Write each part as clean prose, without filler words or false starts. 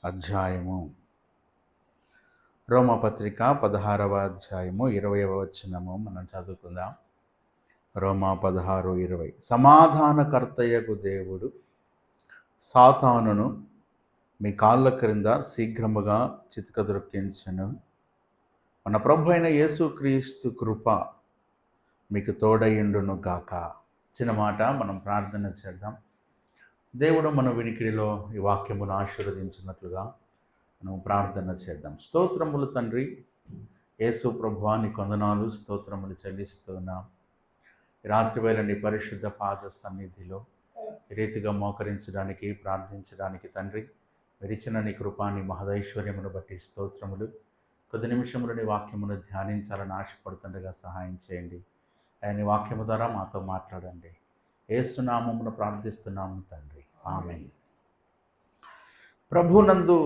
అధ్యాయము రోమాపత్రిక 16వ అధ్యాయము 20వ వచనము మనం చదువుకుందాం. రోమా 16:20 సమాధానకర్తయగు దేవుడు సాతానును మీ కాళ్ళ క్రింద శీఘ్రముగా చితకద్రొక్కించును. మన ప్రభు అయిన యేసుక్రీస్తు కృప మీకు తోడయుండును గాక. చిన్న మాట మనం ప్రార్థన చేద్దాం. దేవుడు మన వినికిడిలో ఈ వాక్యమును ఆశీర్వదించినట్లుగా మనం ప్రార్థన చేద్దాం. స్తోత్రములు తండ్రి, యేసు ప్రభువా నీ వందనాలు స్తోత్రములు చెల్లిస్తున్నాం. రాత్రి వేళ నీ పరిశుద్ధ పాద సన్నిధిలో ఈ రీతిగా మోకరించడానికి ప్రార్థించడానికి తండ్రి విరిచిన నీ కృపా నీ మహదైశ్వర్యమును బట్టి స్తోత్రములు. కొద్ది నిమిషములు నీ వాక్యమును ధ్యానించాలని ఆశపడుతుండగా సహాయం చేయండి. ఆయన వాక్యము ద్వారా మాతో మాట్లాడండి. యేసు నామమును ప్రార్థిస్తున్నాము తండ్రి, ఆమేన్. ప్రభునందు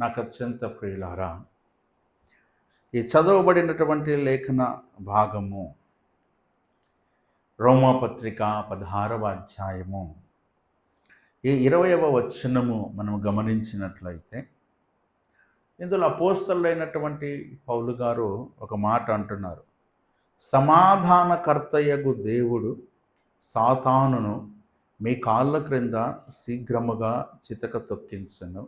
నాకు అత్యంత ప్రియులారా, ఈ చదవబడినటువంటి లేఖన భాగము రోమాపత్రిక 16వ అధ్యాయము ఈ 20వ వచనము మనం గమనించినట్లయితే ఇందులో అపోస్తలుడైనటువంటి పౌలు గారు ఒక మాట అంటున్నారు. సమాధానకర్తయగు దేవుడు సాతానును మీ కాళ్ళ క్రింద శీఘ్రముగా చితక తొక్కించును.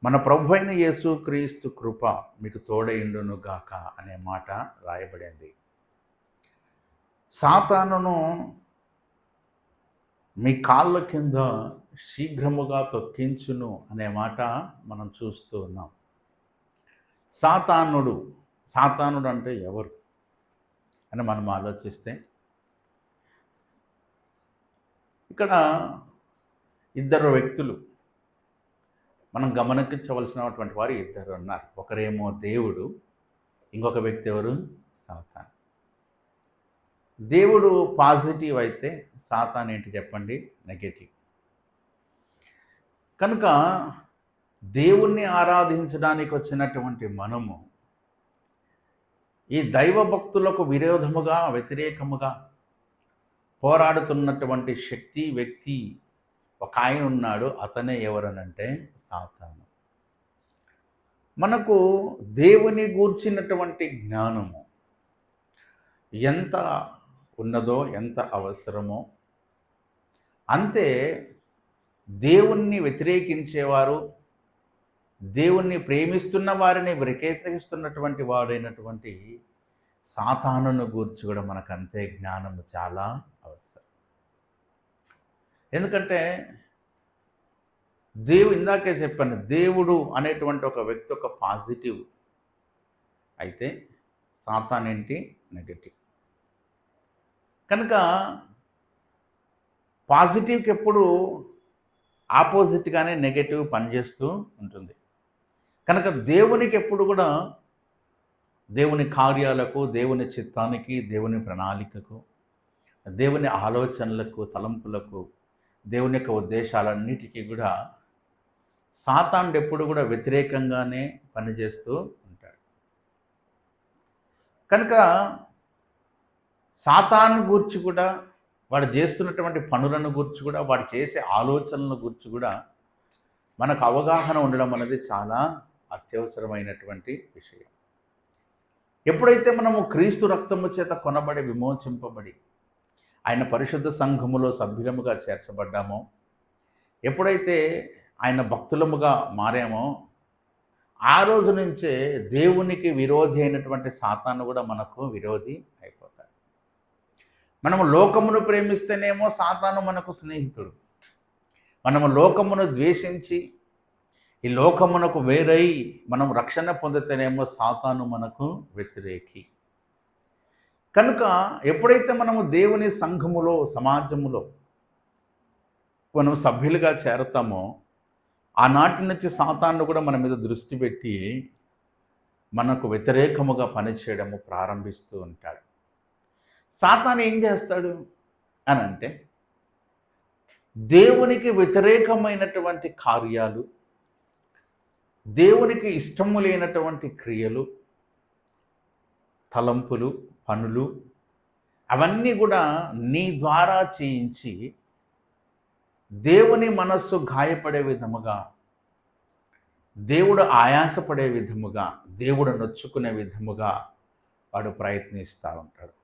మన ప్రభు అయిన యేసుక్రీస్తు కృప మీకు తోడయుండును గాక అనే మాట రాయబడింది. సాతానును మీ కాళ్ళ కింద శీఘ్రముగా తొక్కించును అనే మాట మనం చూస్తూ ఉన్నాం. సాతానుడు అంటే ఎవరు అని మనం ఆలోచిస్తే ఇక్కడ ఇద్దరు వ్యక్తులు మనం గమనించవలసినటువంటి వారు ఇద్దరు ఉన్నారు. ఒకరేమో దేవుడు, ఇంకొక వ్యక్తి ఎవరు? సాతాన్. దేవుడు పాజిటివ్ అయితే సాతాన్ ఏంటి చెప్పండి? నెగటివ్. కనుక దేవుణ్ణి ఆరాధించడానికి వచ్చినటువంటి మనము ఈ దైవ భక్తులకు విరోధముగా వ్యతిరేకముగా పోరాడుతున్నటువంటి వ్యక్తి ఒక ఆయన ఉన్నాడు. అతనే ఎవరనంటే సాతాను. మనకు దేవుని గూర్చినటువంటి జ్ఞానము ఎంత ఉన్నదో, ఎంత అవసరమో అంతే దేవుణ్ణి వ్యతిరేకించేవారు, దేవుణ్ణి ప్రేమిస్తున్న వారిని వ్యతిరేకిస్తున్నటువంటి వాడైనటువంటి సాతానును గూర్చి కూడా మనకు అంతే జ్ఞానము చాలా అవసరం. ఎందుకంటే ఇందాకే చెప్పాను, దేవుడు అనేటువంటి ఒక వ్యక్తి ఒక పాజిటివ్ అయితే సాతాన్ ఏంటి? నెగటివ్. కనుక పాజిటివ్కి ఎప్పుడు ఆపోజిట్గానే నెగటివ్ పనిచేస్తూ ఉంటుంది. కనుక దేవునికి ఎప్పుడు కూడా దేవుని కార్యాలకు, దేవుని చిత్తానికి, దేవుని ప్రణాళికకు, దేవుని ఆలోచనలకు, తలంపులకు, దేవుని యొక్క ఉద్దేశాలన్నిటికీ కూడా సాతానుడు ఎప్పుడు కూడా వ్యతిరేకంగానే పనిచేస్తూ ఉంటాడు. కనుక సాతాను గూర్చి కూడా, వాడు చేస్తున్నటువంటి పనులను గూర్చి కూడా, వాడు చేసే ఆలోచనలను గూర్చి కూడా మనకు అవగాహన ఉండడం అనేది చాలా అత్యవసరమైనటువంటి విషయం. ఎప్పుడైతే మనము క్రీస్తు రక్తము చేత కొనబడి విమోచింపబడి ఆయన పరిశుద్ధ సంఘములో సభ్యులముగా చేర్చబడ్డామో, ఎప్పుడైతే ఆయన భక్తులముగా మారామో, ఆ రోజు నుంచే దేవునికి విరోధి అయినటువంటి సాతాను కూడా మనకు విరోధి అయిపోతాడు. మనము లోకమును ప్రేమిస్తేనేమో సాతాను మనకు స్నేహితుడు. మనము లోకమును ద్వేషించి ఈ లోకమునకు వేరై మనం రక్షణ పొందితేనేమో సాతాను మనకు వ్యతిరేకి. కనుక ఎప్పుడైతే మనము దేవుని సంఘములో, సమాజములో మనం సభ్యులుగా చేరతామో, ఆనాటి నుంచి సాతాను కూడా మన మీద దృష్టి పెట్టి మనకు వ్యతిరేకముగా పనిచేయడము ప్రారంభిస్తూ ఉంటాడు. సాతాను ఏం చేస్తాడు అని అంటే, దేవునికి వ్యతిరేకమైనటువంటి కార్యాలు, దేవునికి ఇష్టము లేనటువంటి క్రియలు, తలంపులు, పనులు అవన్నీ కూడా నీ ద్వారా చేయించి దేవుని మనస్సు గాయపడే విధముగా, దేవుడు ఆయాసపడే విధముగా, దేవుడు నొచ్చుకునే విధముగా వాడు ప్రయత్నిస్తూ ఉంటాడు.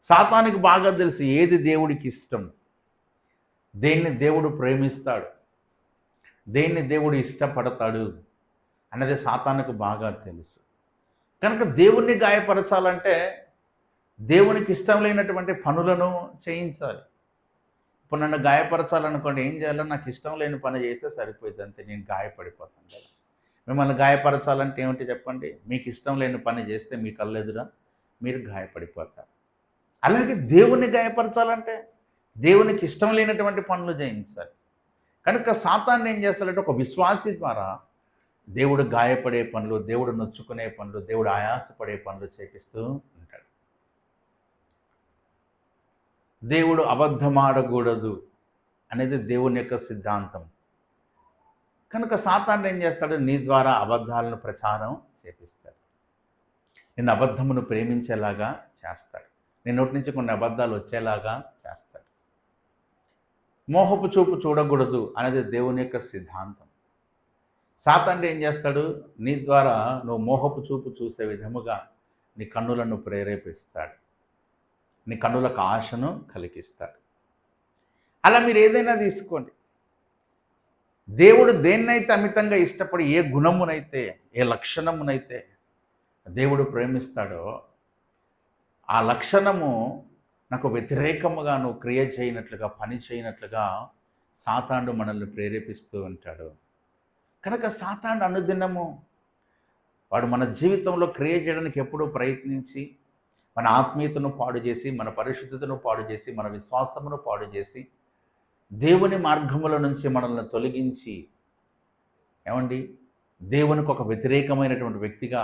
సాతానికి బాగా తెలుసు ఏది దేవుడికి ఇష్టం, దేన్ని దేవుడు ప్రేమిస్తాడు, దేన్ని దేవుడు ఇష్టపడతాడు అన్నది సాతానుకు బాగా తెలుసు. కనుక దేవుణ్ణి గాయపరచాలంటే దేవునికి ఇష్టం లేనటువంటి పనులను చేయించాలి. ఇప్పుడు నన్ను గాయపరచాలనుకోండి, ఏం చేయాలో నాకు ఇష్టం లేని పని చేస్తే సరిపోయింది, అంతే, నేను గాయపడిపోతాను కదా. మిమ్మల్ని గాయపరచాలంటే ఏమిటి చెప్పండి? మీకు ఇష్టం లేని పని చేస్తే మీ కళ్ళెదురా మీరు గాయపడిపోతారు. అలాగే దేవుణ్ణి గాయపరచాలంటే దేవునికి ఇష్టం లేనటువంటి పనులు చేయించాలి. కనుక సాతాన్ని ఏం చేస్తాడంటే ఒక విశ్వాసి ద్వారా దేవుడు గాయపడే పనులు, దేవుడు నొచ్చుకునే పనులు, దేవుడు ఆయాసపడే పనులు చేపిస్తూ ఉంటాడు. దేవుడు అబద్ధమాడకూడదు అనేది దేవుని యొక్క సిద్ధాంతం. కనుక సాతాను ఏం చేస్తాడు? నీ ద్వారా అబద్ధాలను ప్రచారం చేపిస్తాడు, నిన్ను అబద్ధమును ప్రేమించేలాగా చేస్తాడు, నీ నోటి నుంచి కొన్ని అబద్ధాలు వచ్చేలాగా చేస్తాడు. మోహపు చూపు చూడకూడదు అనేది దేవుని యొక్క సిద్ధాంతం. సాతాను ఏం చేస్తాడు? నీ ద్వారా నువ్వు మోహపు చూపు చూసే విధముగా నీ కన్నులను ప్రేరేపిస్తాడు, నీ కన్నులకు ఆశను కలిగిస్తాడు. అలా మీరు ఏదైనా తీసుకోండి, దేవుడు దేన్నైతే అమితంగా ఇష్టపడి, ఏ గుణమునైతే, ఏ లక్షణమునైతే దేవుడు ప్రేమిస్తాడో ఆ లక్షణము నాకు వ్యతిరేకముగా నువ్వు క్రియ చేయనట్లుగా, పని చేయనట్లుగా సాతానుడు మనల్ని ప్రేరేపిస్తూ ఉంటాడు. కనుక సాతానుడు అనుదినము వాడు మన జీవితంలో క్రియ చేయడానికి ఎప్పుడూ ప్రయత్నించి మన ఆత్మీయతను పాడు చేసి, మన పరిశుద్ధతను పాడు చేసి, మన విశ్వాసమును పాడు చేసి, దేవుని మార్గముల నుంచి మనల్ని తొలగించి, ఏమండి, దేవునికి ఒక వ్యతిరేకమైనటువంటి వ్యక్తిగా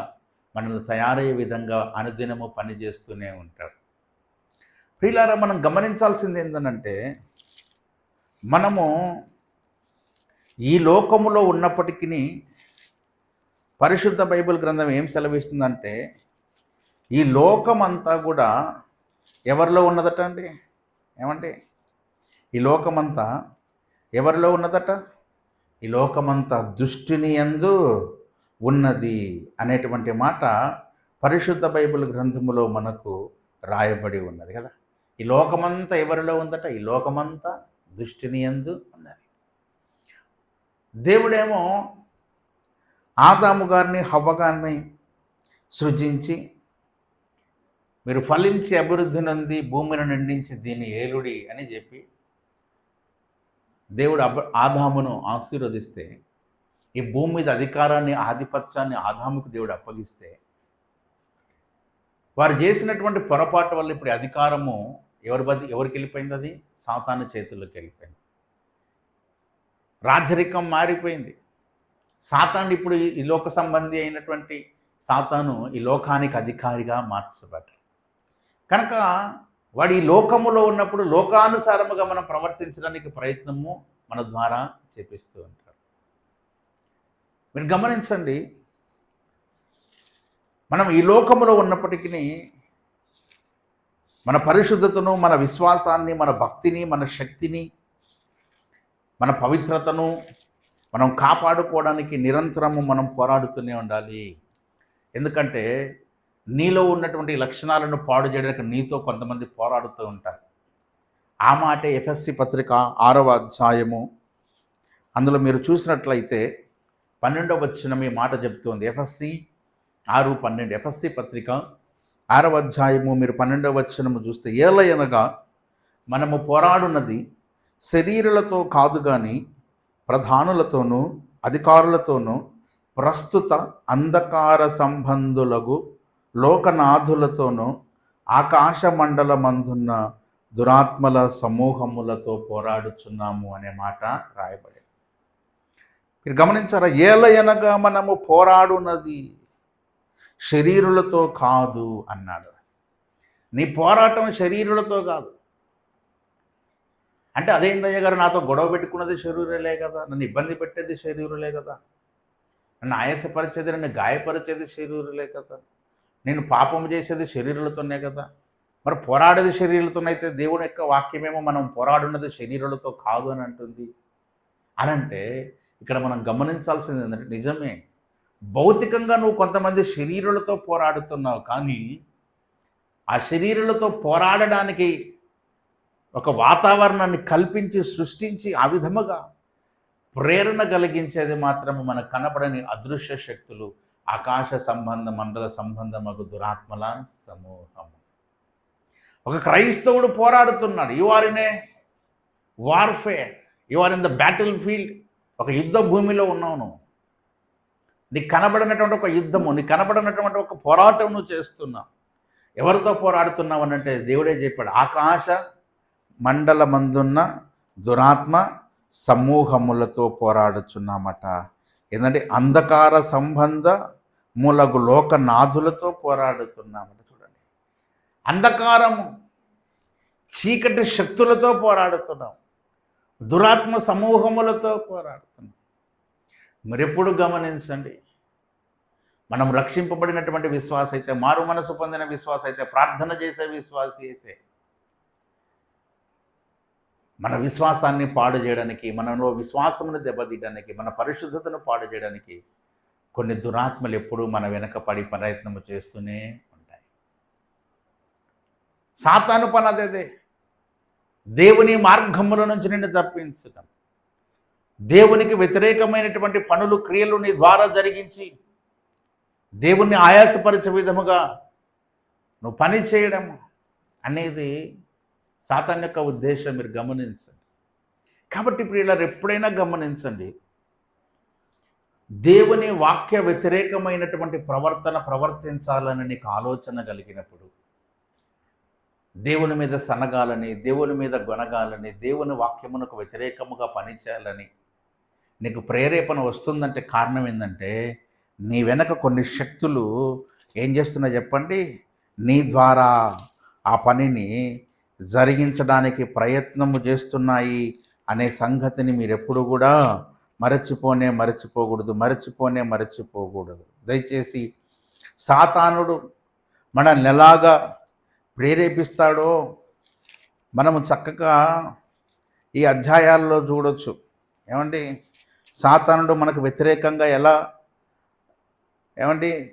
మనల్ని తయారయ్యే విధంగా అనుదినము పనిచేస్తూనే ఉంటాడు. ప్రియులారా, మనం గమనించాల్సింది ఏంటంటే, మనము ఈ లోకములో ఉన్నప్పటికీ పరిశుద్ధ బైబిల్ గ్రంథం ఏం సెలవిస్తుందంటే, ఈ లోకమంతా కూడా ఎవరిలో ఉన్నదట అండి? ఏమండి, ఈ లోకమంతా ఎవరిలో ఉన్నదట? ఈ లోకమంతా దుష్టుని యందు ఉన్నది అనేటువంటి మాట పరిశుద్ధ బైబిల్ గ్రంథములో మనకు రాయబడి ఉన్నది కదా. ఈ లోకమంతా ఎవరిలో ఉందట? ఈ లోకమంతా దుష్టుని యందు ఉన్నది. దేవుడేమో ఆదాము గారిని, హవ్వ గారిని సృజించి, మీరు ఫలించి అభివృద్ధి నొంది భూమిని నిండించి దీన్ని ఏలుడి అని చెప్పి దేవుడు ఆదామును ఆశీర్వదిస్తే, ఈ భూమి మీద అధికారాన్ని, ఆధిపత్యాన్ని ఆదాముకు దేవుడు అప్పగిస్తే, వారు చేసినటువంటి పొరపాటు వల్ల ఇప్పుడు అధికారము ఎవరికి వెళ్ళిపోయింది? అది సాతాను చేతుల్లోకి వెళ్ళిపోయింది. రాజరికం మారిపోయింది. సాతాను ఇప్పుడు ఈ లోక సంబంధి అయినటువంటి సాతాను ఈ లోకానికి అధికారిగా మార్చబడ్డాడు. కనుక వాడు ఈ లోకములో ఉన్నప్పుడు లోకానుసారముగా మనం ప్రవర్తించడానికి ప్రయత్నము మన ద్వారా చేపిస్తూ ఉంటాడు. మీరు గమనించండి, మనం ఈ లోకములో ఉన్నప్పటికీ మన పరిశుద్ధతను, మన విశ్వాసాన్ని, మన భక్తిని, మన శక్తిని, మన పవిత్రతను మనం కాపాడుకోవడానికి నిరంతరము మనం పోరాడుతూనే ఉండాలి. ఎందుకంటే నీలో ఉన్నటువంటి లక్షణాలను పాడు చేయడానికి నీతో కొంతమంది పోరాడుతూ ఉంటారు. ఆ మాటే ఎఫ్ఎస్సి పత్రిక 6వ అధ్యాయము, అందులో మీరు చూసినట్లయితే 12వ వచనం ఈ మాట చెబుతోంది. ఎఫ్ఎస్సి 6:12, ఎఫ్ఎస్సి పత్రిక 6వ అధ్యాయము మీరు 12వ వచనము చూస్తే, ఏలయనగా మనము పోరాడున్నది శరీరులతో కాదు కానీ ప్రధానులతోనూ అధికారులతోనూ ప్రస్తుత అంధకార సంబంధులకు లోకనాథులతోనూ ఆకాశ మండలమందున్న దురాత్మల సమూహములతో పోరాడుచున్నాము అనే మాట రాయబడింది. మీరు గమనించారా? ఏలయనగా మనము పోరాడున్నది శరీరులతో కాదు అన్నాడు. నీ పోరాటం శరీరులతో కాదు అంటే అదేందయ్య గారు, నాతో గొడవ పెట్టుకున్నది శరీరులే కదా, నన్ను ఇబ్బంది పెట్టేది శరీరులే కదా, నన్ను ఆయాసపరిచేది, నన్ను గాయపరిచేది శరీరులే కదా, నేను పాపం చేసేది శరీరులతోనే కదా, మరి పోరాడేది శరీరాలతోనైతే దేవుని యొక్క వాక్యమేమో మనం పోరాడున్నది శరీరాలతో కాదు అని అంటుంది. అని అంటే ఇక్కడ మనం గమనించాల్సింది ఏంటంటే, నిజమే, భౌతికంగా నువ్వు కొంతమంది శరీరాలతో పోరాడుతున్నావు, కానీ ఆ శరీరాలతో పోరాడడానికి ఒక వాతావరణాన్ని కల్పించి సృష్టించి ఆ విధముగా ప్రేరణ కలిగించేది మాత్రం మనకు కనపడని అదృశ్య శక్తులు, ఆకాశ సంబంధ మండల సంబంధమగు దురాత్మల సమూహము. ఒక క్రైస్తవుడు పోరాడుతున్నాడు. You are in a warfare, you are in the battlefield. ఒక యుద్ధ భూమిలో ఉన్నావు నువ్వు. నీకు కనబడినటువంటి ఒక యుద్ధము, నీకు కనబడినటువంటి ఒక పోరాటం నువ్వు చేస్తున్నావు. ఎవరితో పోరాడుతున్నావు అని అంటే దేవుడే చెప్పాడు, ఆకాశ మండలమందున్న దురాత్మ సమూహములతో పోరాడుచున్నామట. ఏంటంటే అంధకార సంబంధ మూలగు లోకనాథులతో పోరాడుతున్నామట. చూడండి, అంధకారము, చీకటి శక్తులతో పోరాడుతున్నాం, దురాత్మ సమూహములతో పోరాడుతున్నాం. మరెప్పుడు గమనించండి, మనం రక్షింపబడినటువంటి విశ్వాస అయితే, మారు మనసు పొందిన విశ్వాస అయితే, ప్రార్థన చేసే విశ్వాసి అయితే, మన విశ్వాసాన్ని పాడు చేయడానికి, మనలో విశ్వాసమును దెబ్బతీయడానికి, మన పరిశుద్ధతను పాడు చేయడానికి కొన్ని దురాత్మలు ఎప్పుడూ మన వెనక పడి ప్రయత్నము చేస్తూనే ఉంటాయి. సాతాను పని అదే, దేవుని మార్గముల నుంచి నిన్ను తప్పించడం, దేవునికి వ్యతిరేకమైనటువంటి పనులు క్రియలు నీ ద్వారా జరిగించి దేవుణ్ణి ఆయాసపరిచే విధముగా నువ్వు పని చేయడం అనేది సాతాను యొక్క ఉద్దేశం. మీరు గమనించండి. కాబట్టి ఇప్పుడు ఇలా ఎప్పుడైనా గమనించండి, దేవుని వాక్య వ్యతిరేకమైనటువంటి ప్రవర్తించాలని నీకు ఆలోచన కలిగినప్పుడు, దేవుని మీద సనగాలని, దేవుని మీద గొనగాలని, దేవుని వాక్యమునకు వ్యతిరేకముగా పనిచేయాలని నీకు ప్రేరేపణ వస్తుందంటే కారణం ఏంటంటే, నీ వెనక కొన్ని శక్తులు ఏం చేస్తున్నాయి చెప్పండి, నీ ద్వారా ఆ పనిని జరిగించడానికి ప్రయత్నము చేస్తున్నాయి అనే సంగతిని మీరు ఎప్పుడు కూడా మరచిపోకూడదు. దయచేసి సాతానుడు మనల్ని ఎలాగా ప్రేరేపిస్తాడో మనము చక్కగా ఈ అధ్యాయాల్లో చూడొచ్చు. ఏమండి, సాతానుడు మనకు వ్యతిరేకంగా ఎలా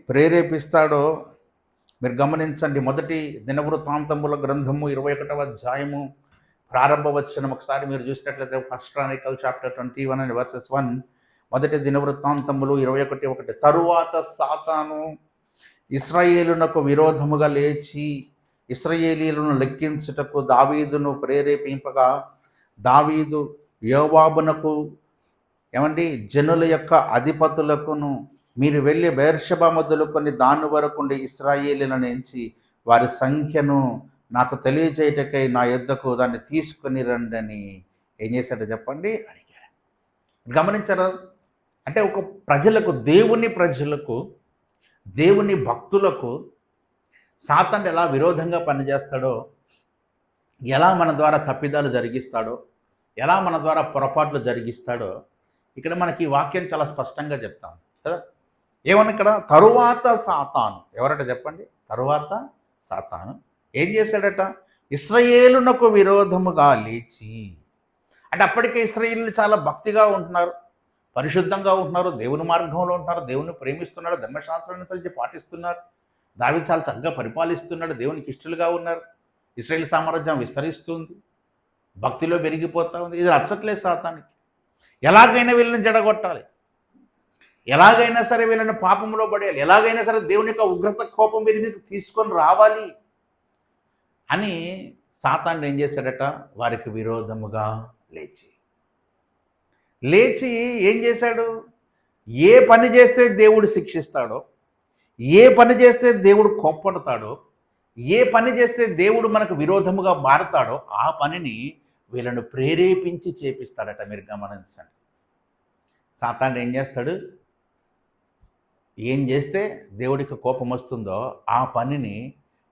ప్రేరేపిస్తాడో మీరు గమనించండి. మొదటి దినవృత్తాంతముల గ్రంథము 21వ అధ్యాయము ప్రారంభ వచనం ఒకసారి మీరు చూసినట్లయితే, first Chronicle chapter 21 and verses 1. మొదటి దినవృత్తాంతములు 21:1. తరువాత సాతాను ఇశ్రాయేలునకు విరోధముగా లేచి ఇశ్రాయేలీయులను లెక్కించుటకు దావీదును ప్రేరేపింపగా, దావీదు యోవాబునకు జనుల యొక్క అధిపతులకును, మీరు వెళ్ళి బెర్షెబా మొదలుకొని దాని వరకు ఇశ్రాయేలీయులను ఎంచి వారి సంఖ్యను నాకు తెలియజేయటకై నా యొద్దకు దాన్ని తీసుకొని రండి అని ఏం చేశాడో చెప్పండి, అడిగాడు. గమనించారా? అంటే ఒక ప్రజలకు, దేవుని భక్తులకు సాతాను ఎలా విరోధంగా పనిచేస్తాడో, ఎలా మన ద్వారా తప్పిదాలు జరిగిస్తాడో, ఎలా మన ద్వారా పొరపాట్లు జరిగిస్తాడో ఇక్కడ మనకి ఈ వాక్యం చాలా స్పష్టంగా చెప్తాను కదా. ఏమన్నా ఇక్కడ తరువాత సాతాను, ఎవరట చెప్పండి, తరువాత సాతాను ఏం చేశాడట, ఇశ్రాయేలునకు విరోధముగా లేచి. అంటే అప్పటికే ఇశ్రాయేలు చాలా భక్తిగా ఉంటున్నారు, పరిశుద్ధంగా ఉంటున్నారు, దేవుని మార్గంలో ఉంటున్నారు, దేవుని ప్రేమిస్తున్నారు, ధర్మశాస్త్రాన్ని అనుసరించి పాటిస్తున్నారు, దావీదు చాలా చక్కగా పరిపాలిస్తున్నాడు, దేవునికి ఇష్టలుగా ఉన్నారు, ఇశ్రాయేలు సామ్రాజ్యం విస్తరిస్తుంది, భక్తిలో పెరిగిపోతూ ఉంది. ఇది నచ్చట్లేదు సాతానికి. ఎలాగైనా వీళ్ళని జడగొట్టాలి, ఎలాగైనా సరే వీళ్ళని పాపంలో పడేయాలి, ఎలాగైనా సరే దేవుని యొక్క ఉగ్రత కోపం వీరి మీద తీసుకొని రావాలి అని సాతాను ఏం చేశాడట, వారికి విరోధముగా లేచి ఏం చేశాడు, ఏ పని చేస్తే దేవుడు శిక్షిస్తాడో, ఏ పని చేస్తే దేవుడు కోప్పడతాడో, ఏ పని చేస్తే దేవుడు మనకు విరోధముగా మారతాడో ఆ పనిని వీళ్ళను ప్రేరేపించి చేపిస్తాడట. మీరు గమనించండి. సాతాను ఏం చేస్తాడు, ఏం చేస్తే దేవుడికి కోపం వస్తుందో ఆ పనిని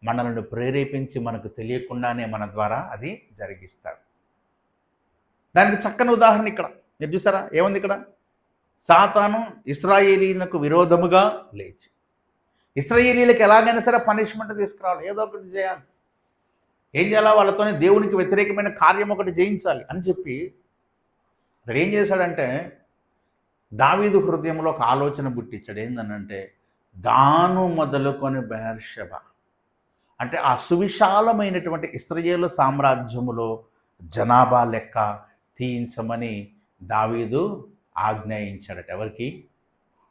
మనల్ని ప్రేరేపించి మనకు తెలియకుండానే మన ద్వారా అది జరిగిస్తాడు. దానికి చక్కని ఉదాహరణ ఇక్కడ మీరు చూసారా, ఏముంది ఇక్కడ, సాతాను ఇశ్రాయేలీయులకు విరోధముగా లేచి, ఇశ్రాయేలీయులకు ఎలాగైనా సరే పనిష్మెంట్ తీసుకురావాలి, ఏదో ఒకటి చేయాలి. ఏం చేయాలా? వాళ్ళతోనే దేవునికి వ్యతిరేకమైన కార్యం ఒకటి చేయించాలి అని చెప్పి అతడు ఏం చేశాడంటే దావీదు హృదయంలో ఒక ఆలోచన పుట్టించాడు. ఏందనంటే దాను మొదలుకొని బెర్షెబ, అంటే ఆ సువిశాలమైనటువంటి ఇశ్రాయేలు సామ్రాజ్యములో జనాభా లెక్క తీయించమని దావీదు ఆజ్ఞాయించాడట. ఎవరికి?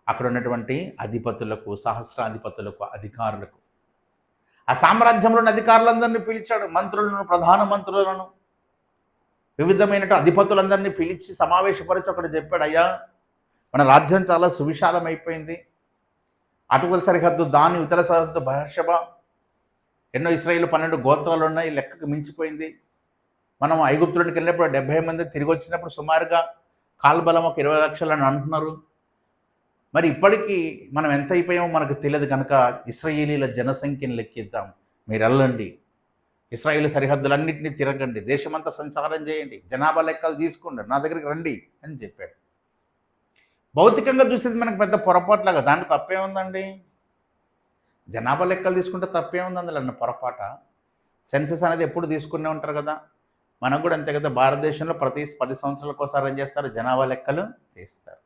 అక్కడ ఉన్నటువంటి అధిపతులకు, సహస్రాధిపతులకు, అధికారులకు. ఆ సామ్రాజ్యంలోని అధికారులందరినీ పిలిచాడు, మంత్రులను, ప్రధాన మంత్రులను, వివిధమైన అధిపతులందరినీ పిలిచి సమావేశపరిచి ఒకటి చెప్పాడు, అయ్యా మన రాజ్యం చాలా సువిశాలమైపోయింది. అటువల సరిహద్దు దాని, ఇతర సరిహద్దు బెర్షెబ, ఎన్నో ఇశ్రాయేలు 12 గోత్రాలు ఉన్నాయి, లెక్కకు మించిపోయింది. మనం ఐగుప్తులోనికి వెళ్ళినప్పుడు 70 మంది, తిరిగి వచ్చినప్పుడు సుమారుగా కాల్బలం ఒక 20 లక్షలు అని అంటున్నారు. మరి ఇప్పటికీ మనం ఎంత అయిపోయామో మనకు తెలియదు కనుక ఇశ్రాయేలీల జనసంఖ్యను లెక్కిద్దాం. మీరు వెళ్ళండి, ఇశ్రాయేలు సరిహద్దులన్నింటినీ తిరగండి, దేశమంతా సంచారం చేయండి, జనాభా లెక్కలు తీసుకోండి, నా దగ్గరికి రండి అని చెప్పాడు. భౌతికంగా చూస్తే మనకు పెద్ద పొరపాట్లాగా, దాంట్లో తప్పే ఉందండి. జనాభా లెక్కలు తీసుకుంటే తప్పే ఉంది అందులో, అన్న పొరపాట. సెన్సెస్ అనేది ఎప్పుడు తీసుకునే ఉంటారు కదా, మనకు కూడా అంతే కదా. భారతదేశంలో ప్రతి 10 సంవత్సరాలకు ఒకసారి ఏం చేస్తారు? జనాభా లెక్కలు తీస్తారు.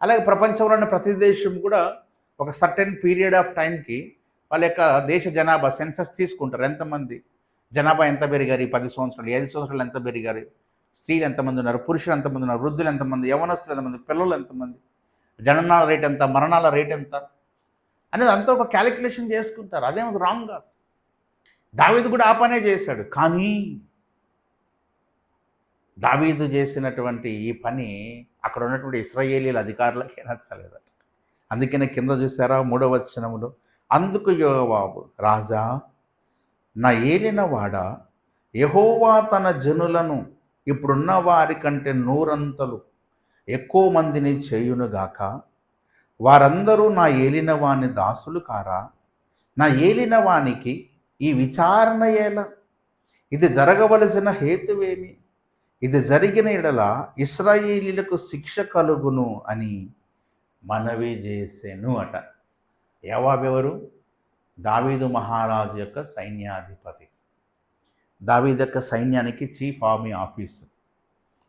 అలాగే ప్రపంచంలోని ప్రతి దేశం కూడా ఒక సర్టెన్ పీరియడ్ ఆఫ్ టైంకి వాళ్ళ యొక్క దేశ జనాభా సెన్సస్ తీసుకుంటారు. ఎంతమంది జనాభా ఎంత పెరిగారు ఈ 10 సంవత్సరాలు, 5 సంవత్సరాలు ఎంత పెరిగారు, స్త్రీలు ఎంతమంది ఉన్నారు, పురుషులు ఎంతమంది ఉన్నారు, వృద్ధులు ఎంతమంది, యవనస్తులు ఎంతమంది, పిల్లలు ఎంతమంది, జననాల రేట్ ఎంత, మరణాల రేట్ ఎంత అనేది అంతా ఒక క్యాలిక్యులేషన్ చేసుకుంటారు. అదేం రాంగ్ కాదు. దావీదు కూడా ఆ పనే చేశాడు. కానీ దావీదు చేసినటువంటి ఈ పని అక్కడ ఉన్నటువంటి ఇశ్రాయేలీల అధికారులకే నచ్చలేదట. అందుకనే కింద చూసారా 3వ వచనములో, అందుకు యోవాబు, రాజా నా ఏలినవాడా, యెహోవా తన జనులను ఇప్పుడున్న వారి కంటే 100 అంతలు ఎక్కువ మందిని చేయునుగాక, వారందరూ నా ఏలినవాని దాసులు కారా? నా ఏలినవానికి ఈ విచారణ ఎలా? ఇది జరగవలసిన హేతువేమి? ఇది జరిగిన ఎడల ఇశ్రాయేలీలకు శిక్ష కలుగును అని మనవి చేసెను అట. యోవాబు ఎవరు? దావీదు మహారాజు యొక్క సైన్యాధిపతి, దావీదు యొక్క సైన్యానికి చీఫ్ ఆర్మీ ఆఫీసర్.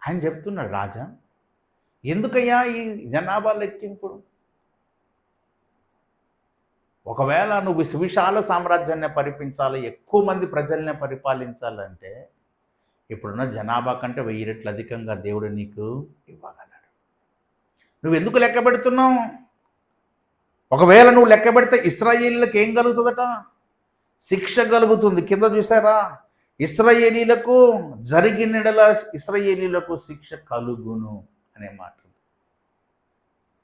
ఆయన చెప్తున్నాడు, రాజా ఎందుకయ్యా ఈ జనాభా లెక్కింపుడు? ఒకవేళ నువ్వు సువిశాల సామ్రాజ్యాన్ని పరిపించాలి, ఎక్కువ మంది ప్రజల్ని పరిపాలించాలంటే ఇప్పుడున్న జనాభా కంటే 1000 రెట్లు అధికంగా దేవుడు నీకు ఇవ్వగలడు. నువ్వు ఎందుకు లెక్క పెడుతున్నావు? ఒకవేళ నువ్వు లెక్క పెడితే ఇశ్రాయేలీలకు ఏం కలుగుతుందట? శిక్ష కలుగుతుంది. కింద చూసారా, ఇశ్రాయేలీలకు జరిగినడల ఇశ్రాయేలీలకు శిక్ష కలుగును అనే మాట.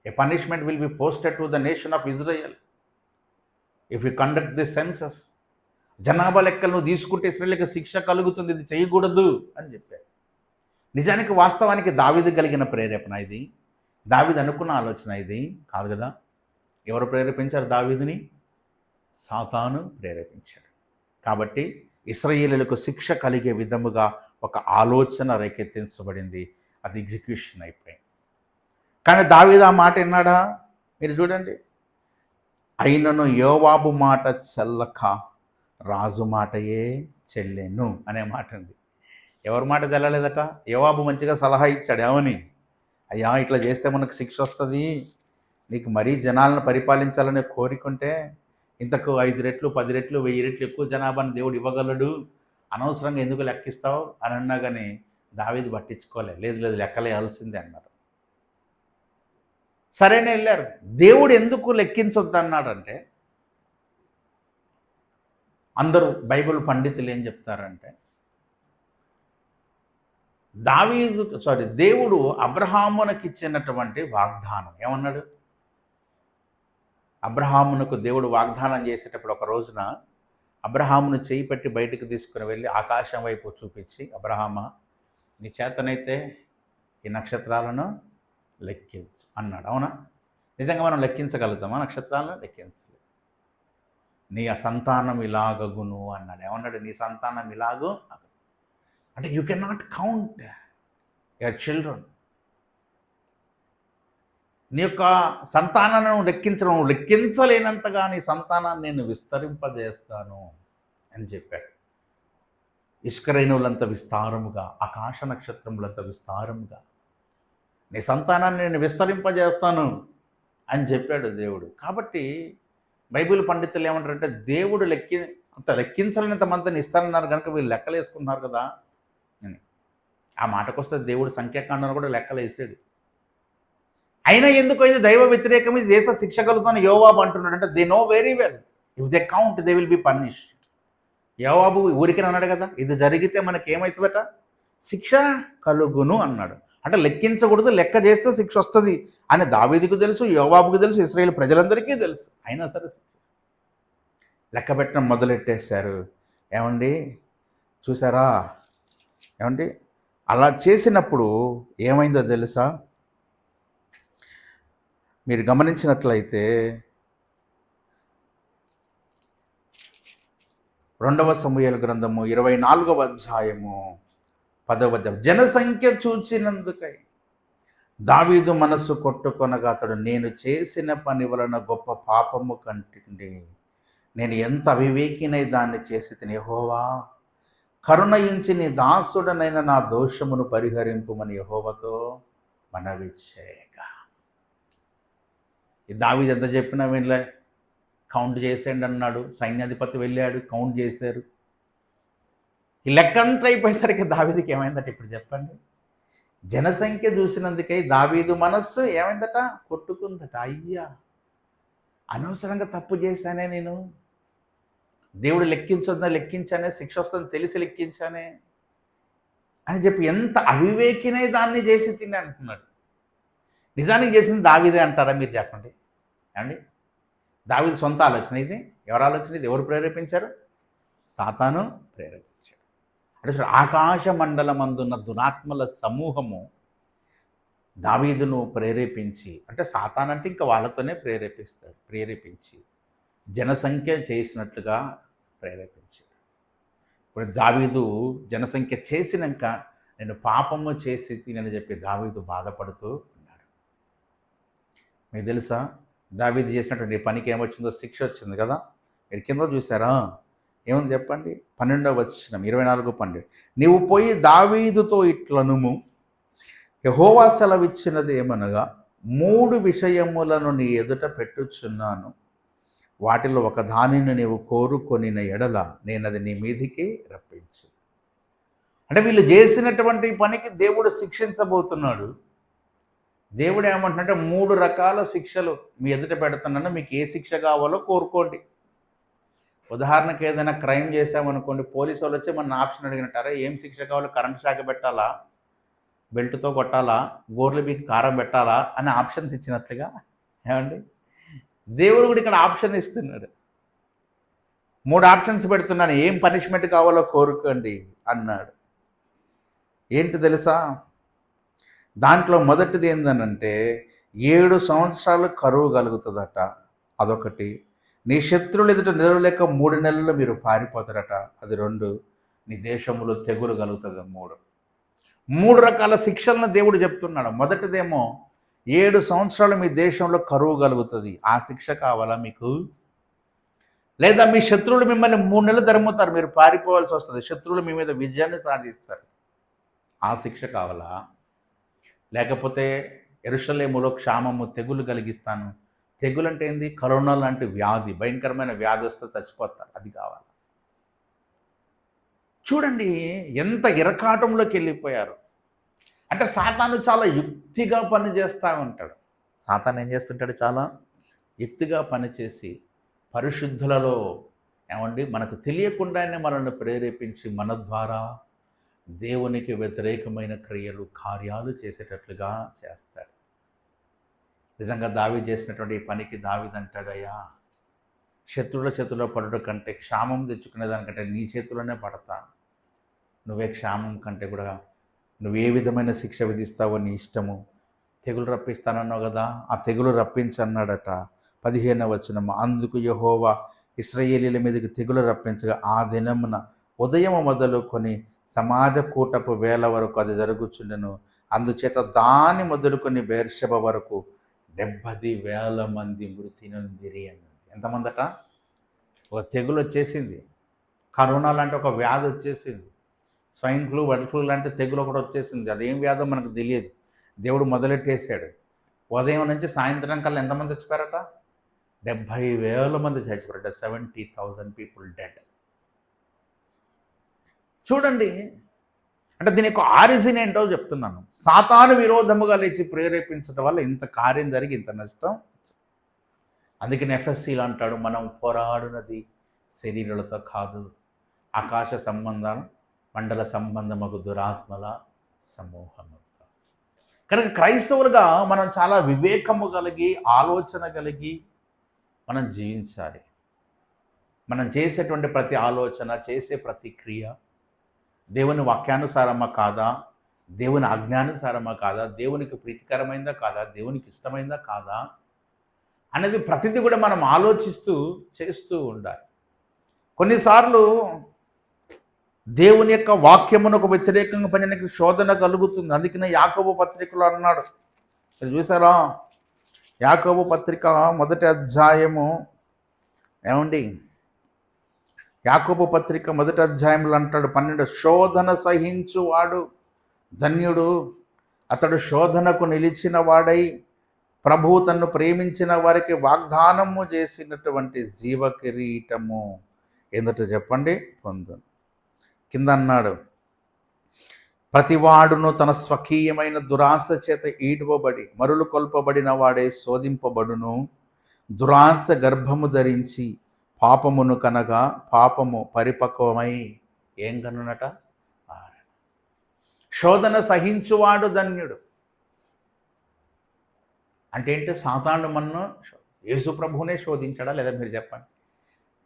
A punishment will be posted to the nation of Israel if you conduct the census. జనాభా లెక్కలను తీసుకుంటే ఇశ్రాయేలుకి శిక్ష కలుగుతుంది, ఇది చేయకూడదు అని చెప్పారు. నిజానికి వాస్తవానికి దావీదు కలిగిన ప్రేరేపణ ఇది, దావీదు అనుకున్న ఆలోచన ఇది కాదు కదా. ఎవరు ప్రేరేపించారు దావీదుని? సాతాను ప్రేరేపించాడు. కాబట్టి ఇశ్రాయేలులకు శిక్ష కలిగే విధముగా ఒక ఆలోచన రేకెత్తించబడింది, అది ఎగ్జిక్యూషన్ అయిపోయింది. కానీ దావీదు ఆ మాట విన్నాడా? మీరు చూడండి, అయినను యోవాబు మాట చెల్లక రాజు మాటయే చెల్లెను అనే మాట ఉంది. ఎవరి మాట తెల్లలేదట? యోవాబు మంచిగా సలహా ఇచ్చాడు. ఏమని? అయ్యా ఇట్లా చేస్తే మనకు శిక్ష వస్తుంది, నీకు మరీ జనాలను పరిపాలించాలనే కోరికుంటే ఇంతకు 5 రెట్లు 10 రెట్లు 1000 రెట్లు ఎక్కువ జనాభాని దేవుడు ఇవ్వగలడు, అనవసరంగా ఎందుకు లెక్కిస్తావు అని అన్నా కానీ దావీదు పట్టించుకోలే. లేదు లేదు లెక్కలేయాల్సిందే అన్నారు. సరేనే వెళ్ళారు. దేవుడు ఎందుకు లెక్కించొద్దు అన్నాడంటే, అందరూ బైబిల్ పండితులు ఏం చెప్తారంటే, దేవుడు అబ్రహామునకు ఇచ్చినటువంటి వాగ్దానం ఏమన్నాడు? అబ్రహామునకు దేవుడు వాగ్దానం చేసేటప్పుడు ఒక రోజున అబ్రహామును చేయి పెట్టి బయటకు తీసుకుని వెళ్ళి ఆకాశం వైపు చూపించి, అబ్రహామా నీ చేతనైతే ఈ నక్షత్రాలను లెక్కించు అన్నాడు. అవునా? నిజంగా మనం లెక్కించగలుగుతామా? నక్షత్రాలను లెక్కించలేదు. నీ సంతానం ఇలాగగును అన్నాడు. ఏమన్నాడు? నీ సంతానం ఇలాగూ అంటే you can not count your children. నీ యొక్క సంతానాన్ని లెక్కించడం, లెక్కించలేనంతగా నీ సంతానాన్ని నేను విస్తరింపజేస్తాను అని చెప్పాడు. ఇసుక రేణువులంత విస్తారముగా, ఆకాశ నక్షత్రములంత విస్తారముగా నీ సంతానాన్ని నేను విస్తరింపజేస్తాను అని చెప్పాడు దేవుడు. కాబట్టి బైబిల్ పండితులు ఏమంటారంటే దేవుడు అంత లెక్కించలేనంత మందిని ఇస్తానన్నారు కనుక వీళ్ళు లెక్కలు వేసుకున్నారు కదా అని. ఆ మాటకొస్తే దేవుడు సంఖ్యాకాండను కూడా లెక్కలు వేసాడు. అయినా ఎందుకు ఇది దైవ వ్యతిరేకం, ఇది చేస్తే శిక్ష కలుగుతాను యోవాబు అంటున్నాడు. అంటే they know very well if they count they will be punished. యోవాబు ఊరికే అన్నాడు కదా, ఇది జరిగితే మనకి ఏమవుతుందట, శిక్ష కలుగును అన్నాడు. అంటే లెక్కించకూడదు, లెక్క చేస్తే శిక్ష వస్తుంది అని దావీదుకు తెలుసు, యోవాబుకు తెలుసు, ఇశ్రాయేలు ప్రజలందరికీ తెలుసు. అయినా సరే లెక్క పెట్టడం మొదలెట్టేశారు. ఏమండి చూసారా, ఏమండి అలా చేసినప్పుడు ఏమైందో తెలుసా, మీరు గమనించినట్లయితే 2వ సమూయేలు గ్రంథము 24వ అధ్యాయము 10వ వచనం. జనసంఖ్య చూచినందుకై దావీదు మనస్సు కొట్టుకొనగా అతడు, నేను చేసిన పని వలన గొప్ప పాపము కంటిండి, నేను ఎంత అవివేకినై దాన్ని చేసి తిని, యెహోవా కరుణయించి నీ దాసుడనైన నా దోషమును పరిహరింపుమని యెహోవాతో మనవి చేయగా. ఈ దావీదు ఎంత చెప్పినా వీళ్ళే కౌంట్ చేసేయండి అన్నాడు. సైన్యాధిపతి వెళ్ళాడు, కౌంట్ చేశారు. ఈ లెక్కంతా అయిపోయేసరికి దావీదుకి ఏమైందట ఇప్పుడు చెప్పండి. జనసంఖ్య చూసినందుకై దావీదు మనస్సు ఏమైందట, కొట్టుకుందట. అయ్యా అనవసరంగా తప్పు చేశానే నేను, దేవుడు లెక్కించొద్దా లెక్కించానే, శిక్ష వస్తుందని తెలిసి లెక్కించానే అని చెప్పి ఎంత అవివేకినై దాన్ని చేసి తిని అంటున్నాడు. నిజానికి చేసింది దావీదే అంటారా మీరు చెప్పండి ఏమండి? దావీదు సొంత ఆలోచన ఇది? ఎవరు ఆలోచన ఇది? ఎవరు ప్రేరేపించారు? సాతాను ప్రేరేపించాడు. అంటే ఆకాశ మండలమందున్న దురాత్మల సమూహము దావీదును ప్రేరేపించి, అంటే సాతాన్ అంటే ఇంకా వాళ్ళతోనే ప్రేరేపించి జనసంఖ్య చేసినట్లుగా ప్రేరేపించాడు. ఇప్పుడు దావీదు జనసంఖ్య చేసినాక నేను పాపము చేసి తినని చెప్పి దావీదు బాధపడుతూ ఉన్నాడు. మీకు తెలుసా దావీదు చేసినటువంటి పనికి ఏమొచ్చిందో, శిక్ష వచ్చింది కదా. మీరు కింద చూసారా ఏముంది చెప్పండి, 12వ వచనం 24:12. నీవు పోయి దావీదుతో ఇట్లనుము, యెహోవా సెలవిచ్చినది ఏమనగా, 3 విషయములను నీ ఎదుట పెట్టుచున్నాను, వాటిలో ఒక దానిని నీవు కోరుకొనిన ఎడల నేనది నీ మీదికి రప్పించు. అంటే వీళ్ళు చేసినటువంటి పనికి దేవుడు శిక్షించబోతున్నాడు. దేవుడు ఏమంటున్నాడంటే 3 రకాల శిక్షలు మీ ఎదుట పెడుతున్నాను, మీకు ఏ శిక్ష కావాలో కోరుకోండి. ఉదాహరణకు ఏదైనా క్రైమ్ చేసామనుకోండి, పోలీసు వాళ్ళు వచ్చి మన ఆప్షన్ అడిగినట్టారా, ఏం శిక్ష కావాలో, కరెంట్ షాక్ పెట్టాలా, బెల్ట్తో కొట్టాలా, గోర్లు బీకి కారం పెట్టాలా అని ఆప్షన్స్ ఇచ్చినట్లుగా ఏమండి దేవుడు కూడా ఇక్కడ ఆప్షన్ ఇస్తున్నాడు. 3 ఆప్షన్స్ పెడుతున్నాను, ఏం పనిష్మెంట్ కావాలో కోరుకోండి అన్నాడు. ఏంటి తెలుసా, దాంట్లో మొదటిది ఏందనంటే 7 సంవత్సరాలు కరువు కలుగుతుందట, అదొకటి. నీ శత్రువులు ఎదుట నిలవలేక 3 నెలలు మీరు పారిపోతారట, అది 2. నీ దేశంలో తెగులు కలుగుతుంది 3. 3 రకాల శిక్షలను దేవుడు చెప్తున్నాడు. మొదటిదేమో 7 సంవత్సరాలు మీ దేశంలో కరువు కలుగుతుంది, ఆ శిక్ష కావాలా మీకు? లేదా మీ శత్రువులు మిమ్మల్ని 3 నెలలు తరుముతారు, మీరు పారిపోవాల్సి వస్తుంది, శత్రువులు మీ మీద విజయాన్ని సాధిస్తారు, ఆ శిక్ష కావాలా? లేకపోతే యెరూషలేములో క్షామము, తెగులు కలిగిస్తాను. తెగులు అంటే ఏంది? కరోనా లాంటి వ్యాధి, భయంకరమైన వ్యాధి వస్తే చచ్చిపోతారు, అది కావాలి. చూడండి ఎంత ఇరకాటంలోకి వెళ్ళిపోయారు. అంటే సాతాను చాలా యుక్తిగా పనిచేస్తూ ఉంటాడు. సాతాను ఏం చేస్తుంటాడు, చాలా యుక్తిగా పనిచేసి పరిశుద్ధులలో ఏమండి మనకు తెలియకుండానే మనల్ని ప్రేరేపించి మన ద్వారా దేవునికి వ్యతిరేకమైన క్రియలు, కార్యాలు చేసేటట్లుగా చేస్తాడు. నిజంగా దావీదు చేసినటువంటి ఈ పనికి దావీదు అంటాడయ్యా, శత్రువుల చేతిలో పడుట కంటే, క్షామం తెచ్చుకునే దానికంటే నీ చేతిలోనే పడతా, నువ్వే క్షామం కంటే కూడా నువ్వు ఏ విధమైన శిక్ష విధిస్తావో నీ ఇష్టము, తెగులు రప్పిస్తానన్నావు కదా, ఆ తెగులు రప్పించన్నాడట. 15వ వచనం. అందుకు యెహోవా ఇశ్రాయేలీయుల మీదకి తెగులు రప్పించగా ఆ దినమున ఉదయం మొదలుకొని సమాజ కూటపు వేళ వరకు అది జరుగుచుండెను. అందుచేత దాని మొదలుకొని బెర్షెబ వరకు 70,000 మంది మృతి నొందిరి అన్నది. ఎంతమందట? ఒక తెగులు వచ్చేసింది, కరోనా లాంటి ఒక వ్యాధి వచ్చేసింది, స్వైన్ ఫ్లూ, బర్డ్ ఫ్లూ లాంటి తెగులు ఒకటి వచ్చేసింది. అదేం వ్యాధో మనకు తెలియదు. దేవుడు మొదలెట్టేశాడు. ఉదయం నుంచి సాయంత్రం కల్లా ఎంతమంది చచ్చిపోయారట? 70,000 మంది చచ్చిపోయారట. 70,000 పీపుల్ డెడ్. చూడండి, అంటే దీని యొక్క ఆరిజిన్ ఏంటో చెప్తున్నాను. సాతాను విరోధముగా లేచి ప్రేరేపించడం వల్ల ఇంత కార్యం జరిగి ఇంత నష్టం. అందుకని ఎఫ్ఎస్సీలు అంటాడు, మనం పోరాడునది శరీరాలతో కాదు, ఆకాశ సంబంధాలు, మండల సంబంధముకు దురాత్మల సమూహము. కనుక క్రైస్తవులుగా మనం చాలా వివేకము కలిగి, ఆలోచన కలిగి మనం జీవించాలి. మనం చేసేటువంటి ప్రతి ఆలోచన, చేసే ప్రతి క్రియ దేవుని వాక్యానుసారమా కాదా, దేవుని ఆజ్ఞానుసారమా కాదా, దేవునికి ప్రీతికరమైందా కాదా, దేవునికి ఇష్టమైందా కాదా అనేది ప్రతిదీ కూడా మనం ఆలోచిస్తూ చేస్తూ ఉండాలి. కొన్నిసార్లు దేవుని యొక్క వాక్యమునకు వ్యతిరేకంగా పనినికి శోధన కలుగుతుంది. అందుకనే యాకోబు పత్రికలో అన్నాడు, చూసారా, యాకోబు పత్రిక 1వ అధ్యాయము, ఏమండి, యాకోబు పత్రిక 1వ అధ్యాయంలో అంటాడు 12, శోధన సహించువాడు ధన్యుడు, అతడు శోధనకు నిలిచిన వాడై ప్రభువు తన్ను ప్రేమించిన వారికి వాగ్దానము చేసినటువంటి జీవ కిరీటము ఏందట చెప్పండి పొందును. కింద అన్నాడు, ప్రతివాడును తన స్వకీయమైన దురాశ చేత ఈడ్వబడి మరులు కొల్పబడిన వాడే శోధింపబడును. దురాశ గర్భము ధరించి పాపమును కనగా పాపము పరిపక్వమై ఏం కనునట. శోధన సహించువాడు ధన్యుడు అంటే ఏంటి? సాతాను మన్ను యేసు ప్రభువునే శోధించాడా లేదా మీరు చెప్పండి.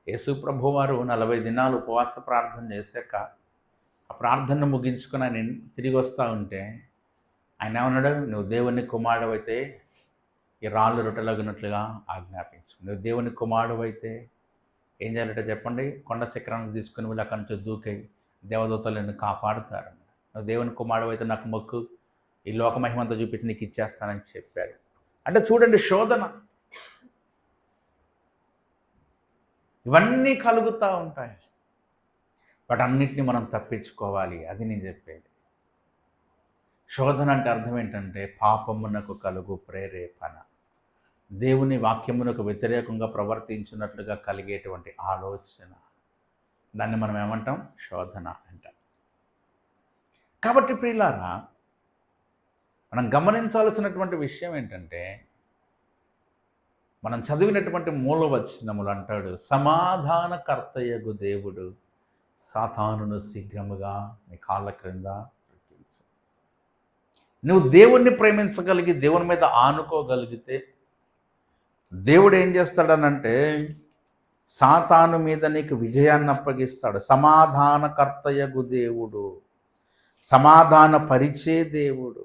యేసు ప్రభు వారు 40 దినాలు ఉపవాస ప్రార్థన చేశాక ఆ ప్రార్థనను ముగించుకొని ఆయన తిరిగి వస్తూ ఉంటే ఆయన ఏమన్నాడు, నువ్వు దేవుని కుమారుడు అయితే ఈ రాళ్ళు రొట్టెలగినట్లుగా ఆజ్ఞాపించు. నువ్వు దేవుని కుమారుడు అయితే ఏం చేయాలంటే చెప్పండి, కొండ శిఖరానికి తీసుకుని వెళ్ళి అక్కడి నుంచి దూకై దేవదూతలు నిన్ను కాపాడుతారు. నువ్వు దేవుని కుమారుడు అయితే నాకు మొక్కు, ఈ లోక మహిమంతా చూపించి నీకు ఇచ్చేస్తానని చెప్పాడు. అంటే చూడండి, శోధన ఇవన్నీ కలుగుతూ ఉంటాయి. వాటన్నిటిని మనం తప్పించుకోవాలి. అది నేను చెప్పేది. శోధన అంటే అర్థం ఏంటంటే పాపమునకు కలుగు ప్రేరేపణ, దేవుని వాక్యమునకు వ్యతిరేకంగా ప్రవర్తించినట్లుగా కలిగేటువంటి ఆలోచన, దాన్ని మనం ఏమంటాం? శోధన అంటాం. కాబట్టి ప్రియులారా, మనం గమనించాల్సినటువంటి విషయం ఏంటంటే, మనం చదివినటువంటి మూలవచనములు అంటాడు, సమాధానకర్తయగు దేవుడు సాతానును శీఘ్రముగా నీ కాళ్ళ క్రింద త్రొక్కించు. నువ్వు దేవుణ్ణి ప్రేమించగలిగి దేవుని మీద ఆనుకోగలిగితే దేవుడు ఏం చేస్తాడనంటే సాతాను మీద నీకు విజయాన్ని అప్పగిస్తాడు. సమాధానకర్తయగు దేవుడు, సమాధాన పరిచే దేవుడు.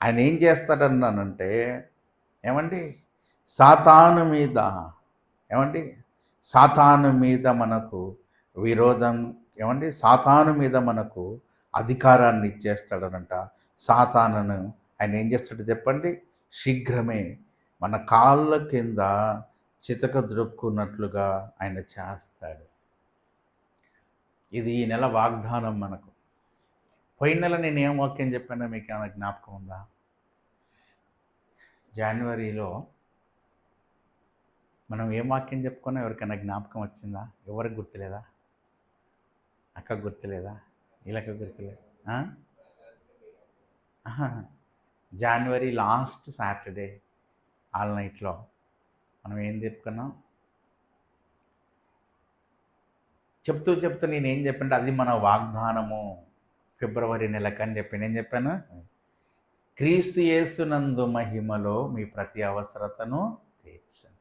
ఆయన ఏం చేస్తాడన్నానంటే ఏమండి, సాతాను మీద సాతాను మీద మనకు విరోధం, సాతాను మీద మనకు అధికారాన్ని ఇచ్చేస్తాడనంట. సాతానును ఆయన ఏం చేస్తాడు చెప్పండి, శీఘ్రమే మన కాళ్ళ కింద చితక ద్రొక్కున్నట్లుగా ఆయన చేస్తాడు. ఇది ఈ నెల వాగ్దానం మనకు. పోయిన నెల నేను ఏం వాక్యం చెప్పానో మీకు ఏమైనా జ్ఞాపకం ఉందా? జనవరిలో మనం ఏం వాక్యం చెప్పుకున్నా ఎవరికైనా జ్ఞాపకం వచ్చిందా? ఎవరికి గుర్తులేదా? అక్కకు గుర్తులేదా? వీళ్ళకి గుర్తులేదు. జనవరి లాస్ట్ సాటర్డే ఆల్ నైట్లో మనం ఏం చెప్పుకున్నాం? చెప్తూ నేనేం చెప్పంటే అది మన వాగ్దానము ఫిబ్రవరి నెలకని చెప్పి నేను చెప్పాను. క్రీస్తు యేసునందు మహిమలో మీ ప్రతి అవసరతను తీర్చను.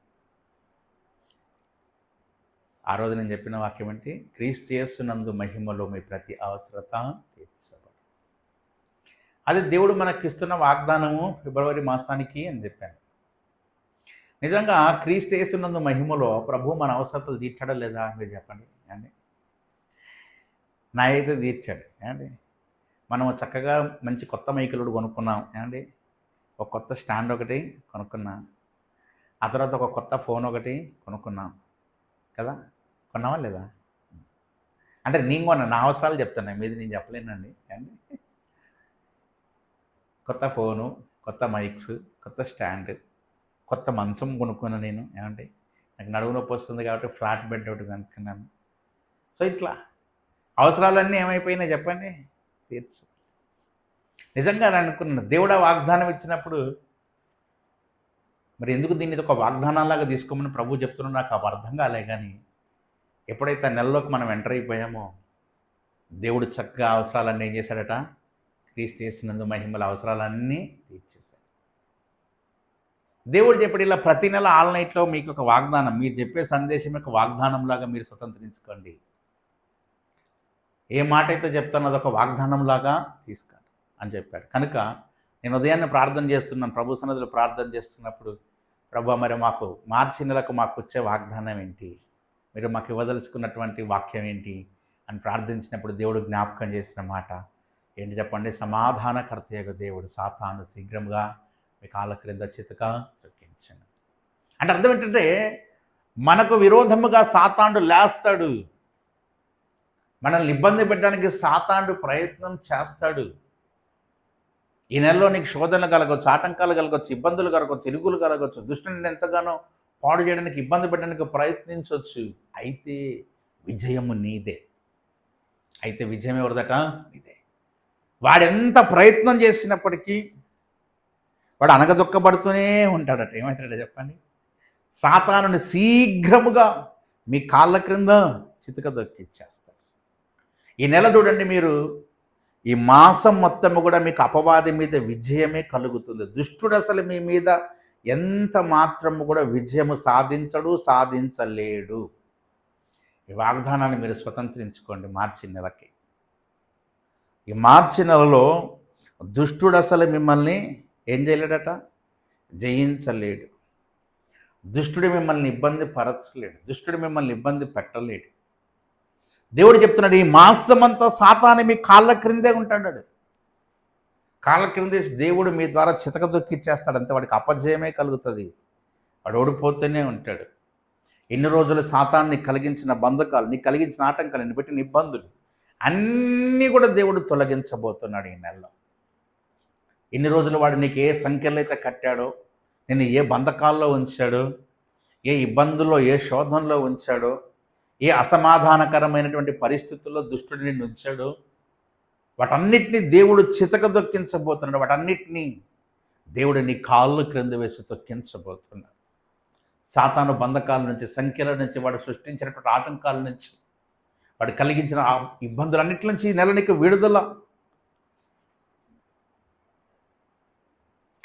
ఆ రోజు నేను చెప్పిన వాక్యం ఏంటి? క్రీస్తు యేసునందు మహిమలో మీ ప్రతి అవసరత తీర్చబడు. అది దేవుడు మనకి ఇస్తున్న వాగ్దానము ఫిబ్రవరి మాసానికి అని చెప్పాను. నిజంగా క్రీస్తు యేసునందు మహిమలో ప్రభు మన అవసరతలు తీర్చడం లేదా మీరు చెప్పండి అండి. నా అయితే తీర్చాడు ఏమండి. మనం చక్కగా మంచి కొత్త మైకులు కొనుక్కున్నాం ఏమండి. ఒక కొత్త స్టాండ్ ఒకటి కొనుక్కున్నాం. ఆ తర్వాత ఒక కొత్త ఫోన్ ఒకటి కొనుక్కున్నాం కదా. కొన్నావా లేదా? అంటే నేను కొన్న నా అవసరాలు చెప్తున్నాను, మీది నేను చెప్పలేనండి అండి. కొత్త ఫోను, కొత్త మైక్స్, కొత్త స్టాండ్, కొత్త మంచం కొనుక్కున్నాను నేను. ఏమండి, నాకు నడుము నొప్పి వస్తుంది కాబట్టి ఫ్లాట్ బెడ్ ఒకటి కొనుక్కున్నాను. సో ఇట్లా అవసరాలన్నీ ఏమైపోయినాయి చెప్పండి, తీర్చు. నిజంగా అనుకున్నాను, దేవుడు వాగ్దానం ఇచ్చినప్పుడు మరి ఎందుకు దీన్ని ఒక వాగ్దానాలాగా తీసుకోమని ప్రభు చెప్తున్నాడు, నాకు అవి అర్థం కాలే. కానీ ఎప్పుడైతే ఆ నెలలోకి మనం ఎంటర్ అయిపోయామో దేవుడు చక్కగా అవసరాలన్నీ ఏం చేశాడట, క్రీస్తు యేసునందు మహిమల అవసరాలన్నీ తీర్చేశాడు. దేవుడు చెప్పాడు, ఇలా ప్రతి నెల ఆల్ నైట్లో మీకు ఒక వాగ్దానం, మీరు చెప్పే సందేశం యొక్క వాగ్దానంలాగా మీరు స్వతంత్రించుకోండి. ఏ మాట అయితే చెప్తానో అదొక వాగ్దానంలాగా తీసుకోండి అని చెప్పాడు. కనుక నేను ఉదయాన్నే ప్రార్థన చేస్తున్నాను, ప్రభు సన్నిధిలో ప్రార్థన చేస్తున్నప్పుడు, ప్రభు మరి మాకు మార్చి నెలకు మాకు వచ్చే వాగ్దానం ఏంటి, మీరు మాకు ఇవ్వదలుచుకున్నటువంటి వాక్యం ఏంటి అని ప్రార్థించినప్పుడు దేవుడు జ్ఞాపకం చేసిన మాట ఏంటి చెప్పండి, సమాధానకర్తయ్య దేవుడు సాతాను శీఘ్రంగా మీ కాళ్ళ క్రింద చితక త్రొక్కించను. అంటే అర్థం ఏంటంటే మనకు విరోధముగా సాతానుడు లేస్తాడు, మనల్ని ఇబ్బంది పెట్టడానికి సాతానుడు ప్రయత్నం చేస్తాడు. ఈ నెలలో నీకు శోధనలు కలగవచ్చు, ఆటంకాలు కలగవచ్చు, ఇబ్బందులు కలగవచ్చు, ఇరుగులు కలగవచ్చు, దుష్టుని ఎంతగానో పాడు చేయడానికి, ఇబ్బంది పెట్టడానికి ప్రయత్నించవచ్చు. అయితే విజయము నీదే. అయితే విజయం ఎవరిదట, నీదే. వాడెంత ప్రయత్నం చేసినప్పటికీ వాడు అనగదొక్కబడుతూనే ఉంటాడట. ఏమవుతాడట చెప్పండి, సాతానుని శీఘ్రముగా మీ కాళ్ళ క్రింద చితక దొక్కిచ్చేస్తాడు. ఈ నెల చూడండి, మీరు ఈ మాసం మొత్తము కూడా మీకు అపవాది మీద విజయమే కలుగుతుంది. దుష్టుడు అసలు మీ మీద ఎంత మాత్రము కూడా విజయము సాధించలేడు. ఈ వాగ్దానాన్ని మీరు స్వతంత్రించుకోండి. మార్చి నెలకి, ఈ మార్చి నెలలో దుష్టుడు అసలు మిమ్మల్ని ఏం చేయలేడట, జయించలేడు. దుష్టుడు మిమ్మల్ని ఇబ్బంది పరచలేడు, దుష్టుడు మిమ్మల్ని ఇబ్బంది పెట్టలేడు. దేవుడు చెప్తున్నాడు, ఈ మాసమంతా సాతాను మీ కాళ్ళ క్రిందే ఉంటాడు. కాళ్ళ క్రిందేసి దేవుడు మీ ద్వారా చితక దొక్కిచ్చేస్తాడు. అంతే, వాడికి అపజయమే కలుగుతుంది, వాడు ఓడిపోతూనే ఉంటాడు. ఎన్ని రోజులు సాతాను నీకు కలిగించిన బంధకాలు, నీకు కలిగించిన ఆటంకాలు, నిన్ను పెట్టిన ఇబ్బందులు అన్నీ కూడా దేవుడు తొలగించబోతున్నాడు ఈ నెలలో. ఎన్ని రోజులు వాడు నీకు ఏ సంఖ్యలు అయితే కట్టాడో, నిన్ను ఏ బంధకాల్లో ఉంచాడో, ఏ ఇబ్బందుల్లో, ఏ శోధనలో ఉంచాడో, ఏ అసమాధానకరమైనటువంటి పరిస్థితుల్లో దుష్టుడు నిన్ను ఉంచాడో, వాటన్నిటినీ దేవుడు చితక దొక్కించబోతున్నాడు. వాటన్నిటినీ దేవుడు నీ కాళ్ళు క్రింద వేసి తొక్కించబోతున్నాడు. సాతాను బంధకాల నుంచి, సంఖ్యల నుంచి, వాడు సృష్టించినటువంటి ఆటంకాల నుంచి, వాడు కలిగించిన ఆ ఇబ్బందులన్నిటి నుంచి ఈ నెల నీకు విడుదల.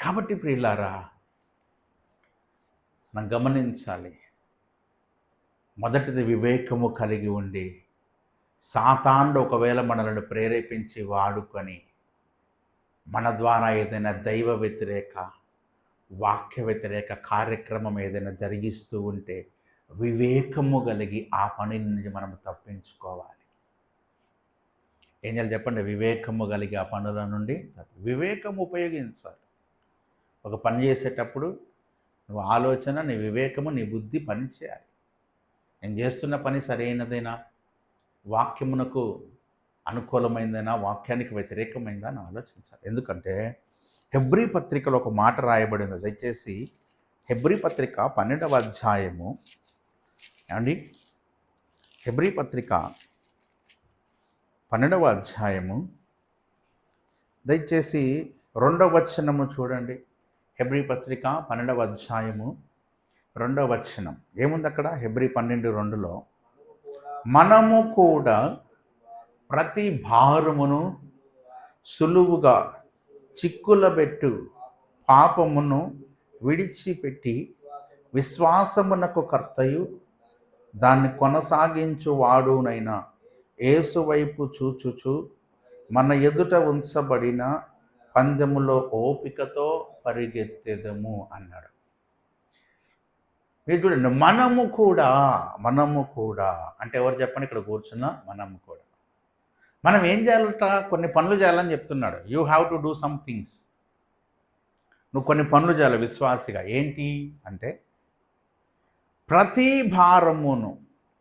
కాబట్టి ప్రియులారా, మనం గమనించాలి. మొదటిది వివేకము కలిగి ఉండి, సాతానుడు ఒకవేళ మనల్ని ప్రేరేపించి వాడుకొని మన ద్వారా ఏదైనా దైవ వ్యతిరేక, వాక్య వ్యతిరేక కార్యక్రమం ఏదైనా జరిగిస్తూ ఉంటే వివేకము కలిగి ఆ పని నుంచి మనం తప్పించుకోవాలి. ఏం చేయాలి చెప్పండి, వివేకము కలిగి ఆ పనుల నుండి వివేకం ఉపయోగించాలి. ఒక పని చేసేటప్పుడు నువ్వు ఆలోచన, నీ వివేకము, నీ బుద్ధి పని చేయాలి. నేను చేస్తున్న పని సరైనదైనా, వాక్యమునకు అనుకూలమైందైనా, వాక్యానికి వ్యతిరేకమైందా అని ఆలోచించాలి. ఎందుకంటే హెబ్రీ పత్రికలో ఒక మాట రాయబడింది. దయచేసి హెబ్రీ పత్రిక 12వ అధ్యాయము, ఏమండి, హెబ్రీ పత్రిక 12వ అధ్యాయము దయచేసి 2వ వచనము చూడండి. హెబ్రీ పత్రిక 12వ అధ్యాయము 2వ వచనం ఏముంది అక్కడ? హెబ్రీ 12:2లో మనము కూడా ప్రతి భారమును సులువుగా చిక్కులబెట్టు పాపమును విడిచిపెట్టి విశ్వాసమునకు కర్తయు దాన్ని కొనసాగించువాడునైన యేసు వైపు చూచుచు మన ఎదుట ఉంచబడిన పందెములో ఓపికతో పరిగెత్తెదము అన్నాడు. మీరు చూడండి, మనము కూడా అంటే ఎవరు చెప్పండి, ఇక్కడ కూర్చున్న మనము కూడా. మనం ఏం చేయాలట? కొన్ని పనులు చేయాలని చెప్తున్నాడు. You have to do some things. నువ్వు కొన్ని పనులు చేయాలి విశ్వాసిగా. ఏంటి అంటే ప్రతి భారమును,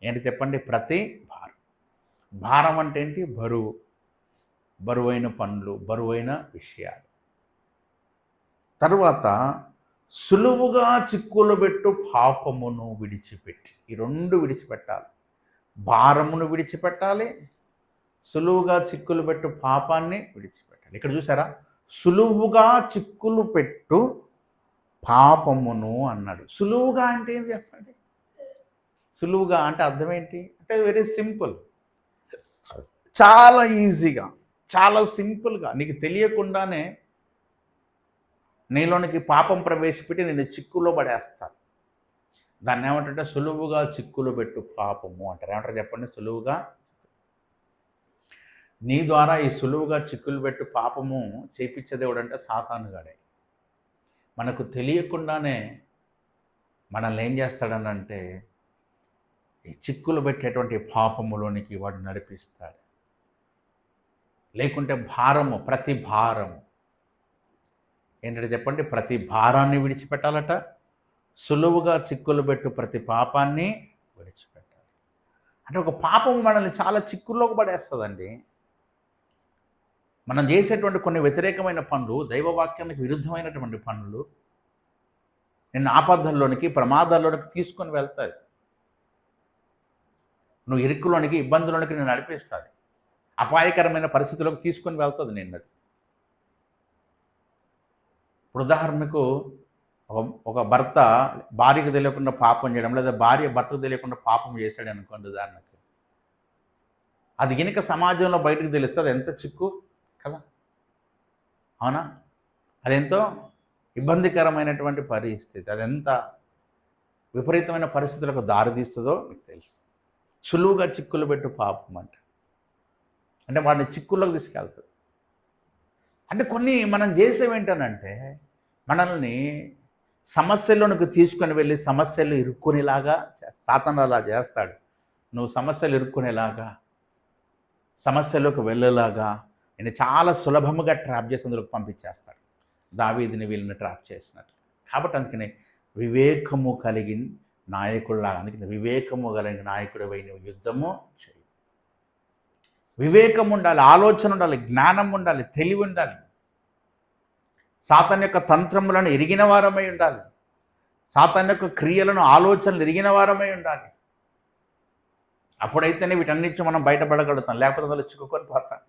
ఏంటి చెప్పండి, ప్రతి భారం. భారం అంటే ఏంటి? బరువు, బరువైన పనులు, బరువైన విషయాలు. తరువాత సులువుగా చిక్కులు పెట్టు పాపమును విడిచిపెట్టి, ఈ రెండు విడిచిపెట్టాలి. భారమును విడిచిపెట్టాలి, సులువుగా చిక్కులు పెట్టు పాపాన్ని విడిచిపెట్టాలి. ఇక్కడ చూసారా, సులువుగా చిక్కులు పెట్టు పాపమును అన్నాడు. సులువుగా అంటే ఏం చెప్పండి? సులువుగా అంటే అర్థం ఏంటి? అంటే వెరీ సింపుల్, చాలా ఈజీగా, చాలా సింపుల్గా, నీకు తెలియకుండానే నీలోనికి పాపం ప్రవేశపెట్టి నేను చిక్కులో పడేస్తాను. దాన్ని ఏమంటే సులువుగా చిక్కులు పెట్టు పాపము అంటారు. ఏమంటారు చెప్పండి? సులువుగా. నీ ద్వారా ఈ సులువుగా చిక్కులు పెట్టు పాపము చేపించే దేవుడు అంటే సాతానుగాడే. మనకు తెలియకుండానే మనల్ని ఏం చేస్తాడనంటే ఈ చిక్కులు పెట్టేటువంటి పాపములోనికి వాడు నడిపిస్తాడు. లేకుంటే భారము, ప్రతి భారము ఏంటంటే చెప్పండి, ప్రతి భారాన్ని విడిచిపెట్టాలట, సులువుగా చిక్కులు పెట్టు ప్రతి పాపాన్ని విడిచిపెట్టాలి. అంటే ఒక పాపం మనల్ని చాలా చిక్కుల్లోకి పడేస్తుందండి. మనం చేసేటువంటి కొన్ని వ్యతిరేకమైన పనులు, దైవవాక్యానికి విరుద్ధమైనటువంటి పనులు నిన్ను ఆపదల్లోనికి, ప్రమాదాల్లోనికి తీసుకొని వెళ్తాయి. నువ్వు ఇరుక్కులోనికి, ఇబ్బందుల్లోనికి నేను నడిపిస్తుంది, అపాయకరమైన పరిస్థితుల్లోకి తీసుకొని వెళ్తుంది నిన్నది. ఇప్పుడు ఉదాహరణకు ఒక భర్త భార్యకు తెలియకుండా పాపం చేయడం, లేదా భార్య భర్తకు తెలియకుండా పాపం చేశాడు అనుకోండి ఉదాహరణకు, అది గినక సమాజంలో బయటకు తెలిస్తే అది ఎంత చిక్కు కదా, అవునా? అదెంతో ఇబ్బందికరమైనటువంటి పరిస్థితి, అదెంత విపరీతమైన పరిస్థితులకు దారితీస్తుందో మీకు తెలుసు. సులువుగా చిక్కులు పెట్టు పాపం అంటే వాడిని చిక్కుల్లోకి తీసుకెళ్తుంది. అంటే కొన్ని మనం చేసేవేంటనంటే మనల్ని సమస్యల్లోనికి తీసుకొని వెళ్ళి సమస్యలు ఇరుక్కునేలాగా సాతాను అలా చేస్తాడు. నువ్వు సమస్యలు ఇరుక్కునేలాగా, సమస్యలోకి వెళ్ళేలాగా నేను చాలా సులభముగా ట్రాప్ చేసి అందులోకి పంపించేస్తాడు. దావీదుని వీళ్ళని ట్రాప్ చేసినట్టు. కాబట్టి అందుకనే వివేకము కలిగిన నాయకుల్లాగా, అందుకని వివేకము కలిగిన నాయకుడు పోయి నువ్వు యుద్ధము చేయి. వివేకం ఉండాలి, ఆలోచన ఉండాలి, జ్ఞానం ఉండాలి, తెలివి ఉండాలి. సాతాను యొక్క తంత్రములను ఎరిగిన వారమై ఉండాలి. సాతాను యొక్క క్రియలను, ఆలోచనలు ఎరిగిన వారమై ఉండాలి. అప్పుడైతేనే వీటన్నిటి మనం బయటపడగలుగుతాం, లేకపోతే అందులో చిక్కుకొని పోతాం.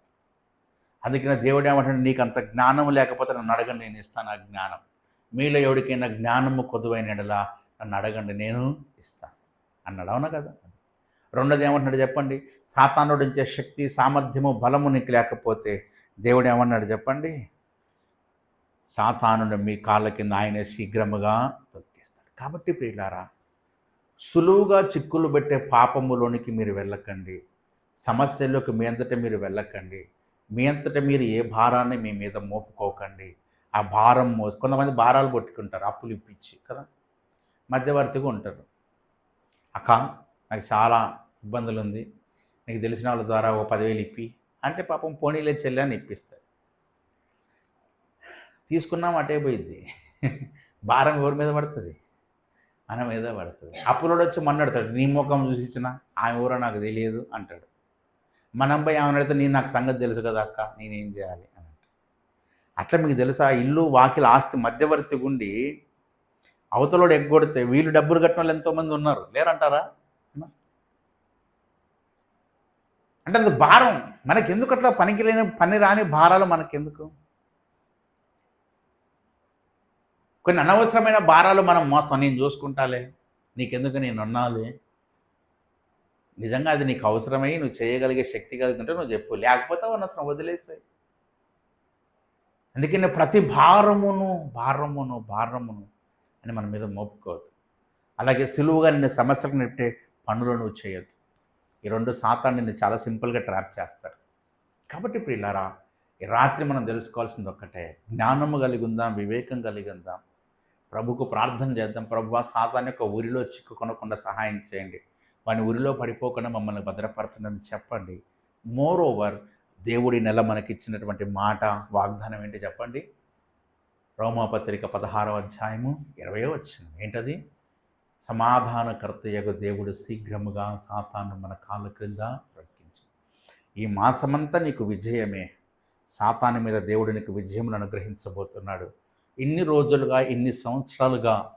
అందుకనే దేవుడు ఏమంటాడు, నీకు అంత జ్ఞానం లేకపోతే నన్ను అడగండి, నేను ఇస్తాను ఆ జ్ఞానం. మీలో ఎవరికైనా జ్ఞానము కొదువైన ఎడలా నన్ను అడగండి, నేను ఇస్తాను అన్నాడు. అవునా కదా? రెండోది ఏమంటున్నాడు చెప్పండి, సాతానుడు ఇచ్చే శక్తి, సామర్థ్యము, బలము నీకు లేకపోతే దేవుడు ఏమన్నాడు చెప్పండి, సాతానుడు మీ కాళ్ళ కింద ఆయనే శీఘ్రముగా తొక్కిస్తాడు. కాబట్టి ప్రియులారా, సులువుగా చిక్కులు పెట్టే పాపములోనికి మీరు వెళ్ళకండి, సమస్యల్లోకి మీ అంతటా మీరు వెళ్ళకండి, మీ అంతటా మీరు ఏ భారాన్ని మీ మీద మోపుకోకండి. ఆ భారం కొంతమంది భారాలు పట్టుకుంటారు అప్పులు ఇప్పించి కదా, మధ్యవర్తిగా ఉంటారు. అక్క నాకు చాలా ఇబ్బందులు ఉంది, నీకు తెలిసిన వాళ్ళ ద్వారా ఓ 10,000 ఇప్పి అంటే పాపం పోనీలే చెల్లి అని ఇప్పిస్తారు. తీసుకున్నాం అటే పోయిద్ది, భారం ఎవరి మీద పడుతుంది? మన మీద పడుతుంది. అప్పులోడు వచ్చి మన్నాడతాడు, నీ ముఖం చూసి ఇచ్చిన ఆమె ఎవరో నాకు తెలియదు అంటాడు. మనం పోయి ఆమెను అడిగితే నేను నాకు సంగతి తెలుసు కదా అక్క, నేనేం చేయాలి అని అంటాడు. అట్లా మీకు తెలుసా, ఇల్లు వాకిల ఆస్తి మధ్యవర్తి గుండి అవతలోడు ఎగ్గొడితే వీళ్ళు డబ్బులు కట్టిన వాళ్ళు ఎంతోమంది ఉన్నారు, లేరంటారా? అంటే అది భారం మనకెందుకు, అట్లా పని రాని భారాలు మనకెందుకు? కొన్ని అనవసరమైన భారాలు మనం మోస్తాం. నేను చూసుకుంటాలే, నీకెందుకు, నేను అన్నాలే. నిజంగా అది నీకు అవసరమై నువ్వు చేయగలిగే శక్తి కలిగింటే నువ్వు చెప్పు, లేకపోతే అనవసరం వదిలేసాయి. అందుకని ప్రతి భారమును భారమును భారమును అని మన మీద మోపుకోవద్దు. అలాగే సులువుగా నిన్ను సమస్యలకు నెట్టే పనులు నువ్వు చేయొద్దు. ఈ రెండు సాతాను నిన్ను చాలా సింపుల్గా ట్రాప్ చేస్తారు. కాబట్టి ప్రియులారా, ఈ రాత్రి మనం తెలుసుకోవాల్సింది ఒక్కటే, జ్ఞానము కలిగి ఉందాం, వివేకం కలిగి ఉందాం, ప్రభుకు ప్రార్థన చేద్దాం. ప్రభువా, సాతాను యొక్క ఉరిలో చిక్కుకొనకుండా సహాయం చేయండి, వాని ఉరిలో పడిపోకుండా మమ్మల్ని భద్రపరచండి చెప్పండి. మోర్ ఓవర్, దేవుడి నెల మనకిచ్చినటువంటి మాట, వాగ్దానం ఏంటి చెప్పండి? రోమాపత్రిక 16వ అధ్యాయము 20వ వచనం ఏంటది? సమాధానకర్తయగు దేవుడు శీఘ్రముగా సాతాను మన కాళ్ళ క్రింద త్రొక్కించు. ఈ మాసమంతా నీకు విజయమే. సాతాను మీద దేవుడు నీకు విజయమును అనుగ్రహించబోతున్నాడు. ఇన్ని రోజులుగా, ఇన్ని సంవత్సరాలుగా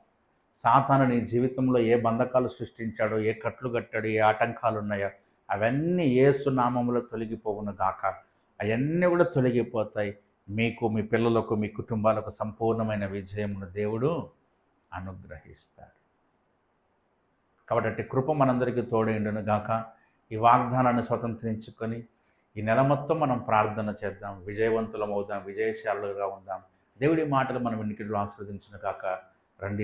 సాతాను నీ జీవితంలో ఏ బంధకాలు సృష్టించాడో, ఏ కట్లు కట్టాడో, ఏ ఆటంకాలు ఉన్నాయో అవన్నీ యేసు నామములో తొలగిపోవును గాక. అవన్నీ కూడా తొలగిపోతాయి. మీకు, మీ పిల్లలకు, మీ కుటుంబాలకు సంపూర్ణమైన విజయమును దేవుడు అనుగ్రహిస్తాడు. కాబట్టి కృప మనందరికీ తోడైండును గాక. ఈ వాగ్దానాన్ని స్వతంత్రించుకొని ఈ నెల మొత్తం మనం ప్రార్థన చేద్దాం, విజయవంతులం అవుదాం, విజయశాలుగా ఉందాం. దేవుడి మాటలు మనం వినికిడిలో ఆశీర్వదించును గాక.